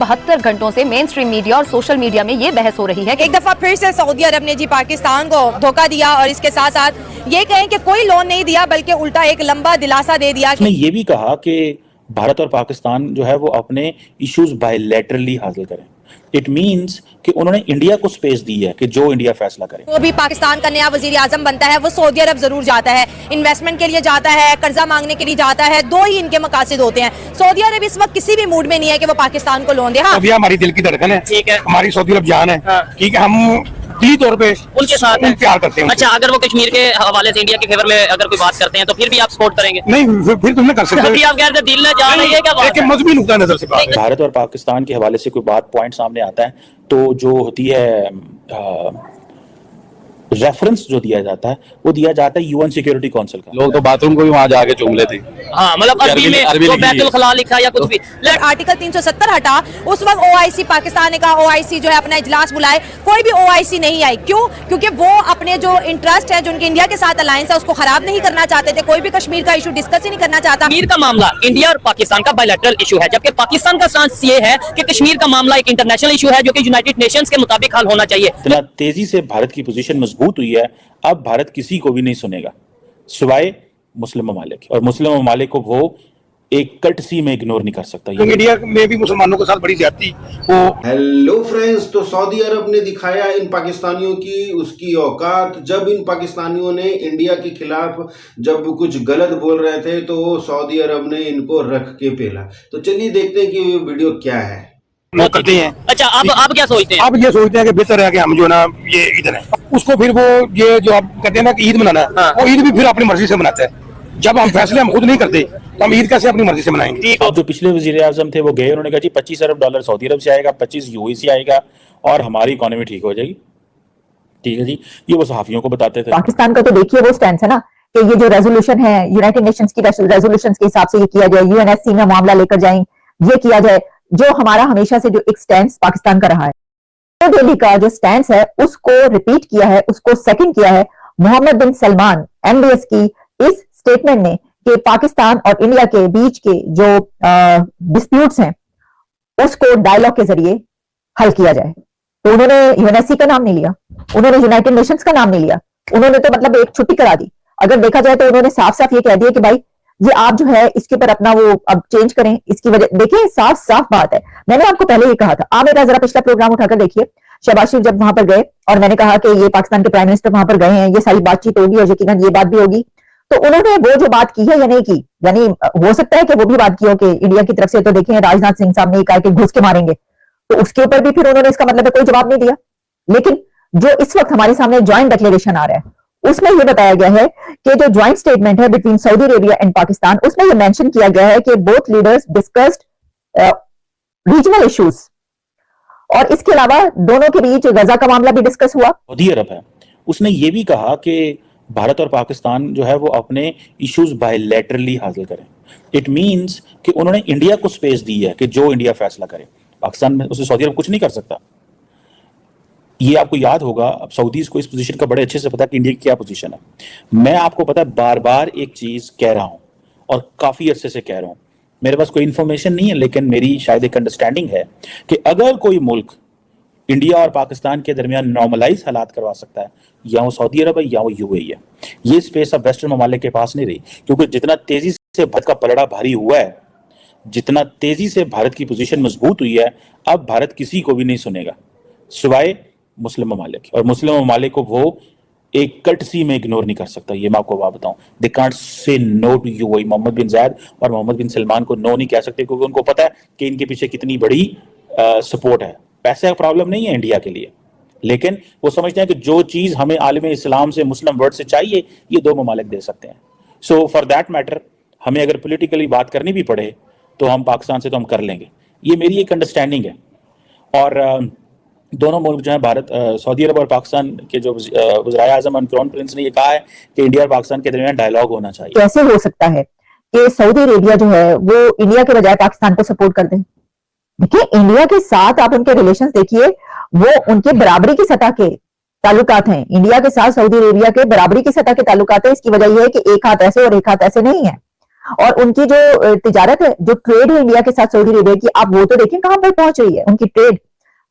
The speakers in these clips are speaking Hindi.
72 घंटों से मेन स्ट्रीम मीडिया और सोशल मीडिया में ये बहस हो रही है कि एक दफा फिर से सऊदी अरब ने जी पाकिस्तान को धोखा दिया और इसके साथ साथ ये कहें कि कोई लोन नहीं दिया बल्कि उल्टा एक लंबा दिलासा दे दिया। उसने ये भी कहा कि भारत और पाकिस्तान जो है वो अपने इश्यूज बायलैटरली हासिल करें। इट मीन्स कि उन्होंने इंडिया को स्पेस दी है कि जो इंडिया फैसला करे। तो भी पाकिस्तान का नया वजीर आजम बनता है वो सऊदी अरब जरूर जाता है, इन्वेस्टमेंट के लिए जाता है, कर्जा मांगने के लिए जाता है। दो ही इनके मकासद होते हैं। सऊदी अरब इस वक्त किसी भी मूड में नहीं है कि वो पाकिस्तान को लोन दे। हाँ, अभी हमारी दिल की धड़कन है, ठीक है, हमारी सऊदी अरब जान है, ठीक है, हम दिली तौर पे उनके साथ प्यार करते हैं। अच्छा, अगर वो कश्मीर के हवाले से इंडिया के फेवर में अगर कोई बात करते हैं तो फिर भी आप सपोर्ट करेंगे? नहीं, फिर तुमने कर सकते अभी आप कह रहे थे दिल में जा रही है क्या बात? लेकिन मजबूत नुकता नजर से बात है। भारत और पाकिस्तान के हवाले से कोई बात पॉइंट सामने आता है तो जो होती है रेफरेंस जो दिया जाता है वो दिया जाता है यूएन सिक्योरिटी काउंसिल का। लोग तो बाथरूम को भी वहां जाके चूम लेते। हाँ, मतलब अरबी में तो बैतुल खला लिखा या कुछ भी। आर्टिकल 370 हटा, उस वक्त ओआईसी पाकिस्तान ने कहा ओआईसी जो है अपना इजलास बुलाए, कोई भी ओआईसी नहीं आई। क्यों? क्योंकि वो अपने जो इंटरेस्ट है, जो उनके इंडिया के साथ अलायंस है, उसको खराब नहीं करना चाहते थे। कोई भी कश्मीर का इशू डिस्कस ही नहीं करना चाहता। कश्मीर का मामला इंडिया और पाकिस्तान का बायलैटरल इशू है, जबकि पाकिस्तान का स्टांस ये है कि कश्मीर का मामला एक इंटरनेशनल इशू है जो कि यूनाइटेड नेशंस के मुताबिक हल होना चाहिए। इतना तेजी से भारत की पोजीशन मजबूत हुई है, अब भारत किसी को भी नहीं सुनेगा सिवाय मुस्लिम ममालिक, और मुस्लिम ममालिक को वो एक कर्टसी में इग्नोर नहीं कर सकता। तो इंडिया में भी मुसलमानों के साथ बड़ी ज्यादती वो। हेलो फ्रेंड्स, तो सऊदी अरब ने दिखाया इन पाकिस्तानियों की उसकी औकात। जब इन पाकिस्तानियों ने इंडिया के खिलाफ जब कुछ गलत बोल रहे थे तो सऊदी अरब ने इनको रख के पेला। तो चलिए देखते हैं कि ये वीडियो क्या है। वो करते हैं। अच्छा, आप क्या सोचते हैं? आप ये सोचते हैं कि बेहतर है कि हम जो ना ये इधर है, उसको फिर वो ये जो आप कहते हैं ना कि ईद मनाना है, वो ईद भी फिर अपनी मर्जी से मनाता है। जब हम फैसले हम खुद नहीं करते तो हम ईद कैसे अपनी मर्जी से मनाएंगे? अब जो पिछले वजीर आजम थे वो गए, उन्होंने कहा जी 25 अरब डॉलर सऊदी अरब से आएगा, 25 यूएई से आएगा और हमारी इकोनॉमी ठीक हो जाएगी। ठीक है जी, ये वो सहाफियों को बताते थे। पाकिस्तान का तो देखिए वो स्टैंड है ना कि ये जो रेजोल्यूशन है यूनाइटेड नेशंस की रेजोल्यूशन के हिसाब से ये किया जाए, यूएनएससी में मामला लेकर जाए, ये किया जाए। जो हमारा हमेशा से जो एक स्टैंड पाकिस्तान का रहा है, तो दिल्ली का जो स्टैंड है उसको रिपीट किया है, उसको सेकंड किया है मोहम्मद बिन सलमान एमबीएस की इस स्टेटमेंट ने कि पाकिस्तान और इंडिया के बीच के जो डिस्प्यूट्स हैं उसको डायलॉग के जरिए हल किया जाए। तो उन्होंने यूएनएससी का नाम नहीं लिया, उन्होंने यूनाइटेड नेशंस का नाम नहीं लिया, उन्होंने तो मतलब एक छुट्टी करा दी। अगर देखा जाए तो उन्होंने साफ साफ ये कह दिया कि भाई ये आप जो है इसके ऊपर अपना वो अब चेंज करें। इसकी वजह देखिए साफ साफ बात है। मैंने आपको पहले ये कहा था, आप मेरा जरा पिछला प्रोग्राम उठाकर देखिए, शहबाज शरीफ जब वहां पर गए और मैंने कहा कि ये पाकिस्तान के प्राइम मिनिस्टर वहां पर गए हैं, ये सारी बातचीत होगी और यकीनन ये बात भी होगी। तो उन्होंने वो जो बात की है या नहीं की, यानी हो सकता है कि वो भी बात की हो कि इंडिया की तरफ से तो देखें राजनाथ सिंह साहब ने कहा कि घुस के मारेंगे, तो उसके ऊपर भी फिर उन्होंने इसका मतलब है कोई जवाब नहीं दिया। लेकिन जो इस वक्त हमारे सामने ज्वाइंट डिक्लेरेशन आ रहा है उसमें यह बताया गया है कि जो ज्वाइंट स्टेटमेंट है between Saudi Arabia and Pakistan, उसमें यह मेंशन किया गया है कि both leaders discussed regional issues, और इसके अलावा दोनों के बीच गजा का मामला भी डिस्कस हुआ। सऊदी अरब है, उसने ये भी कहा कि भारत और पाकिस्तान जो है वो अपने इश्यूज बायलैटरली हासिल करें। इट मीन्स कि उन्होंने इंडिया को स्पेस दी है कि जो इंडिया फैसला करे। पाकिस्तान में उसे सऊदी अरब कुछ नहीं कर सकता। ये आपको याद होगा, अब सऊदीज को इस पोजीशन का बड़े अच्छे से पता है कि इंडिया की क्या पोजीशन है। मैं आपको पता है बार बार एक चीज कह रहा हूं और काफी अरसे से कह रहा हूं, मेरे पास कोई इंफॉर्मेशन नहीं है लेकिन मेरी शायद एक अंडरस्टैंडिंग है कि अगर कोई मुल्क इंडिया और पाकिस्तान के दरमियान नॉर्मलाइज हालात करवा सकता है, या वो सऊदी अरब है या वो यूएई है। ये स्पेस अब वेस्टर्न ममालिक के पास नहीं रही, क्योंकि जितना तेजी से भारत का पलड़ा भारी हुआ है, जितना तेजी से भारत की पोजीशन मजबूत हुई है, अब भारत किसी को भी नहीं सुनेगा सिवाय मुस्लिम ममालिक, और मुस्लिम ममालिक को वो एक कर्टसी में इग्नोर नहीं कर सकता। ये मैं आपको बात बताऊं, they can't say no to UAE. Mohammed bin Zayed और मोहम्मद बिन सलमान को नो नहीं कह सकते, क्योंकि उनको पता है कि इनके पीछे कितनी बड़ी सपोर्ट है। पैसे का प्रॉब्लम नहीं है इंडिया के लिए, लेकिन वो समझते हैं कि जो चीज हमें आलम इस्लाम से, मुस्लिम वर्ल्ड से चाहिए, ये दो ममालिक दे सकते हैं। सो फॉर दैट मैटर हमें अगर पोलिटिकली बात करनी भी पड़े तो हम पाकिस्तान से तो हम कर लेंगे। ये मेरी एक अंडरस्टैंडिंग है। और दोनों मुल्क जो है भारत, सऊदी अरब और पाकिस्तान के जो वज़ीर आज़म और क्राउन प्रिंस ने ये कहा है कि इंडिया और पाकिस्तान के दरमियान डायलॉग होना चाहिए। कैसे हो सकता है कि सऊदी अरेबिया जो है वो इंडिया के बजाय पाकिस्तान को सपोर्ट कर दे? देखिए इंडिया के साथ आप उनके रिलेशंस देखिए, वो उनके बराबरी की सतह के ताल्लुकात हैं। इंडिया के साथ सऊदी अरेबिया के बराबरी की सतह के ताल्लुकात है। इसकी वजह यह है कि एक हाथ ऐसे और एक हाथ ऐसे नहीं है। और उनकी जो तिजारत है, जो ट्रेड है इंडिया के साथ सऊदी अरेबिया की, आप वो तो देखें कहां पर पहुंच रही है उनकी ट्रेड।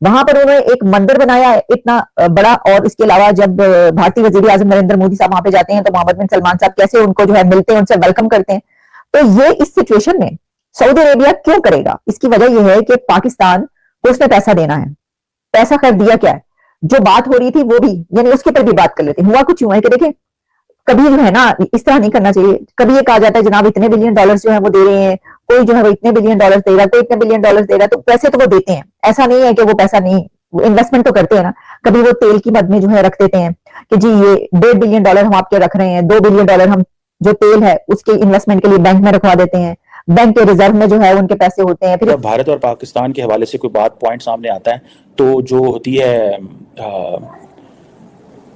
वहां पर उन्होंने एक मंदिर बनाया है इतना बड़ा, और इसके अलावा जब भारतीय वजीर आजम नरेंद्र मोदी साहब वहां पे जाते हैं तो मोहम्मद बिन सलमान साहब कैसे उनको जो है मिलते हैं, उनसे वेलकम करते हैं। तो ये इस सिचुएशन में सऊदी अरेबिया क्यों करेगा? इसकी वजह यह है कि पाकिस्तान को उसने पैसा देना है। पैसा खैर दिया क्या है, जो बात हो रही थी वो भी, यानी उसके पर भी बात कर लेते हैं। हुआ कुछ यूं है कि देखें, कभी जो है ना इस तरह नहीं करना चाहिए। कभी ये कहा जाता है जनाब इतने बिलियन डॉलर्स जो है वो दे रहे हैं, कोई जो है वो इतने बिलियन डॉलर्स दे रहा है, कोई इतने बिलियन डॉलर्स दे रहा है, तो पैसे तो वो देते हैं, ऐसा नहीं है कि वो पैसा नहीं, इन्वेस्टमेंट तो करते हैं ना। कभी वो तेल की मद में जो है रख देते हैं कि जी ये $1.5 बिलियन हम आपके रख रहे हैं, $2 बिलियन हम जो तेल है उसके इन्वेस्टमेंट के लिए बैंक में रखवा देते हैं, बैंक के रिजर्व में जो है उनके पैसे होते हैं। फिर जब भारत और पाकिस्तान के हवाले से कोई पॉइंट सामने आता है तो जो होती है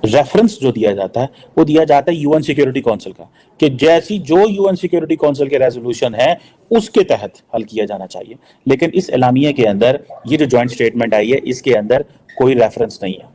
रेफरेंस जो दिया जाता है वो दिया जाता है यूएन सिक्योरिटी काउंसिल का, कि जैसी जो यूएन सिक्योरिटी काउंसिल के रेजोल्यूशन है उसके तहत हल किया जाना चाहिए। लेकिन इस एलामिया के अंदर ये जो जॉइंट स्टेटमेंट आई है इसके अंदर कोई रेफरेंस नहीं है।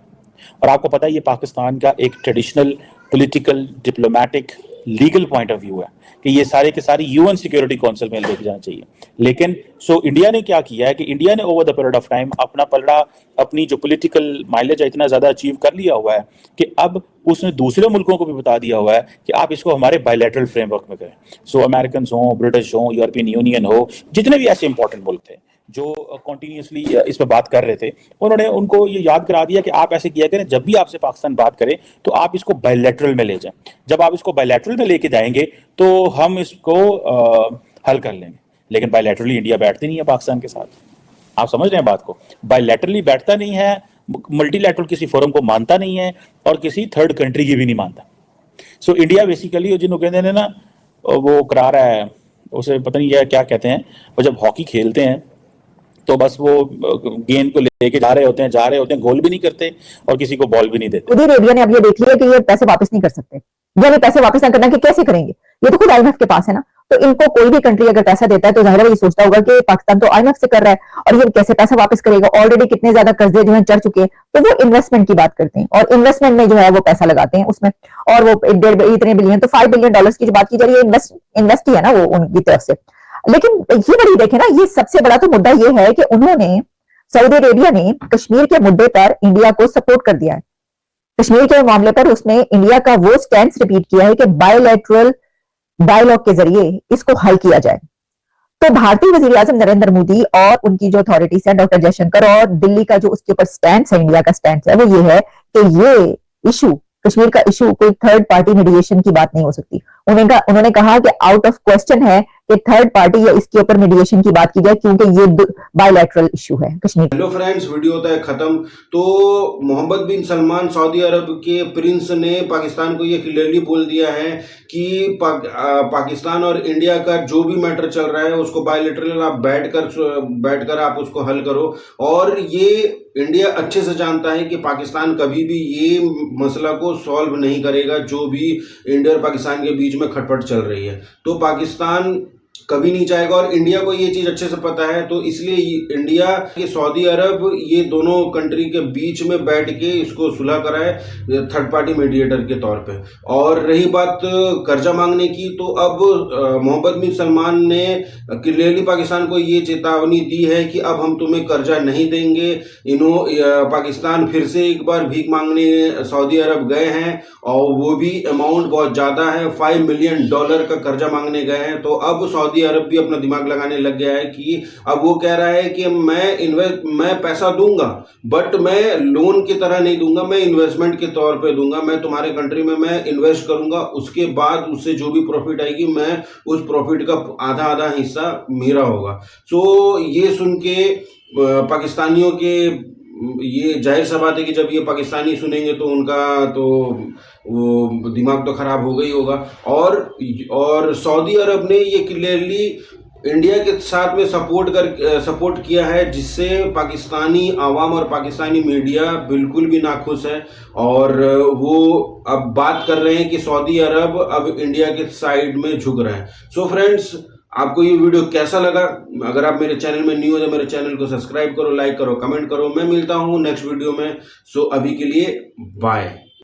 और आपको पता है ये पाकिस्तान का एक traditional political diplomatic legal point of view है कि ये सारे के सारे यूएन सिक्योरिटी काउंसिल में लेके जाना चाहिए। लेकिन इंडिया ने क्या किया है कि इंडिया ने over the period of time अपना पलड़ा, अपनी जो पॉलिटिकल माइलेज है इतना ज्यादा अचीव कर लिया हुआ है कि अब उसने दूसरे मुल्कों को भी बता दिया हुआ है कि आप इसको हमारे बायलैटरल फ्रेमवर्क में करें। अमेरिकन हो, ब्रिटिश हो, यूरोपियन यूनियन हो, जितने भी ऐसे इंपॉर्टेंट मुल्क थे जो कॉन्टिन्यूसली इस पर बात कर रहे थे, उन्होंने उनको ये याद करा दिया कि आप ऐसे किया करें, जब भी आपसे पाकिस्तान बात करे तो आप इसको बायलैटरल में ले जाएं। जब आप इसको बायलैटरल में लेके जाएंगे तो हम इसको हल कर लेंगे। लेकिन बायलैटरली इंडिया बैठती नहीं है पाकिस्तान के साथ, आप समझ रहे हैं बात को। बायलैटरली बैठता नहीं है, मल्टीलैटरल किसी फोरम को मानता नहीं है और किसी थर्ड कंट्री की भी नहीं मानता। इंडिया बेसिकली जिन्होंने कहते हैं ना वो करा रहा है, उसे पता नहीं क्या कहते हैं, वो जब हॉकी खेलते हैं तो बस वो गेंद को लेके जा रहे होते हैं, गोल भी नहीं करते और किसी को बॉल भी नहीं देते। सऊदी अरेबिया ने अब ये देख लिया कि ये पैसे वापस नहीं कर सकते, यानी पैसे वापस ना करना कि कैसे करेंगे, ये तो खुद आईएमएफ के पास है ना। तो इनको कोई भी कंट्री अगर पैसा देता है तो जाहिर है ये सोचता होगा कि पाकिस्तान तो आईएमएफ से कर रहा है और ये कैसे पैसा वापस करेगा, ऑलरेडी कितने ज्यादा कर्जे जो है चढ़ चुके हैं। तो वो इन्वेस्टमेंट की बात करते हैं और इन्वेस्टमेंट में जो है वो पैसा लगाते हैं उसमें, और वो इतने बिलियन, तो $5 बिलियन की जो बात की जा रही है इन्वेस्ट ही है ना वो उनकी तरफ से। लेकिन ये बड़ी देखें ना, ये सबसे बड़ा तो मुद्दा ये है कि उन्होंने, सऊदी अरेबिया ने कश्मीर के मुद्दे पर इंडिया को सपोर्ट कर दिया है। कश्मीर के मामले पर उसने इंडिया का वो स्टैंड रिपीट किया है कि बायलैटरल डायलॉग के जरिए इसको हल किया जाए। तो भारतीय वजीर आजम नरेंद्र मोदी और उनकी जो अथॉरिटीज है, डॉक्टर जयशंकर, और दिल्ली का जो उसके ऊपर स्टैंड है, इंडिया का स्टैंड है, वो ये है कि ये इशू, कश्मीर का इशू, कोई थर्ड पार्टी मीडिएशन की बात नहीं हो सकती। उन्होंने कहा कि आउट ऑफ क्वेश्चन है कि थर्ड पार्टी या इसके ऊपर मीडिएशन की बात की जाए, क्योंकि ये बायलैटरल इशू है कश्मीर। हेलो फ्रेंड्स, वीडियो होता है खत्म। तो मोहम्मद बिन सलमान, सऊदी अरब के प्रिंस ने पाकिस्तान को ये क्लियरली बोल दिया है कि पाकिस्तान और इंडिया का जो भी मैटर चल रहा है उसको बायलैटरल आप बैठकर आप उसको हल करो। और ये इंडिया अच्छे से जानता है कि पाकिस्तान कभी भी ये मसला को सॉल्व नहीं करेगा जो भी इंडिया और पाकिस्तान के बीच में खटपट चल रही है। तो पाकिस्तान कभी नहीं चाहेगा और इंडिया को ये चीज अच्छे से पता है। तो इसलिए इंडिया के सऊदी अरब ये दोनों कंट्री के बीच में बैठ के इसको सुलह कराए थर्ड पार्टी मीडिएटर के तौर पे। और रही बात कर्जा मांगने की, तो अब मोहम्मद बिन सलमान ने क्लियरली पाकिस्तान को ये चेतावनी दी है कि अब हम तुम्हें कर्जा नहीं देंगे। पाकिस्तान फिर से एक बार भीख मांगने सऊदी अरब गए हैं और वो भी अमाउंट बहुत ज्यादा है, $5 मिलियन का कर्जा मांगने गए हैं। तो अब सऊदी अरब भी अपना दिमाग लगाने लग गया है कि अब वो कह रहा है कि मैं पैसा दूंगा, बट मैं लोन की तरह नहीं दूंगा, मैं इन्वेस्टमेंट के तौर पे दूंगा। मैं तुम्हारे कंट्री में मैं इन्वेस्ट करूंगा, उसके बाद उससे जो भी प्रॉफिट आएगी मैं उस प्रॉफिट का आधा हिस्सा मेरा होगा। ये सुन के पाकिस्तानियों के, ये जाहिर सा बात है कि जब ये पाकिस्तानी सुनेंगे तो उनका तो वो दिमाग तो खराब हो गई होगा। और सऊदी अरब ने ये क्लियरली इंडिया के साथ में सपोर्ट किया है, जिससे पाकिस्तानी आवाम और पाकिस्तानी मीडिया बिल्कुल भी नाखुश है। और वो अब बात कर रहे हैं कि सऊदी अरब अब इंडिया के साइड में झुक रहा है। सो फ्रेंड्स, आपको ये वीडियो कैसा लगा? अगर आप मेरे चैनल में न्यू हो तो मेरे चैनल को सब्सक्राइब करो, लाइक करो, कमेंट करो। मैं मिलता हूँ नेक्स्ट वीडियो में। अभी के लिए बाय।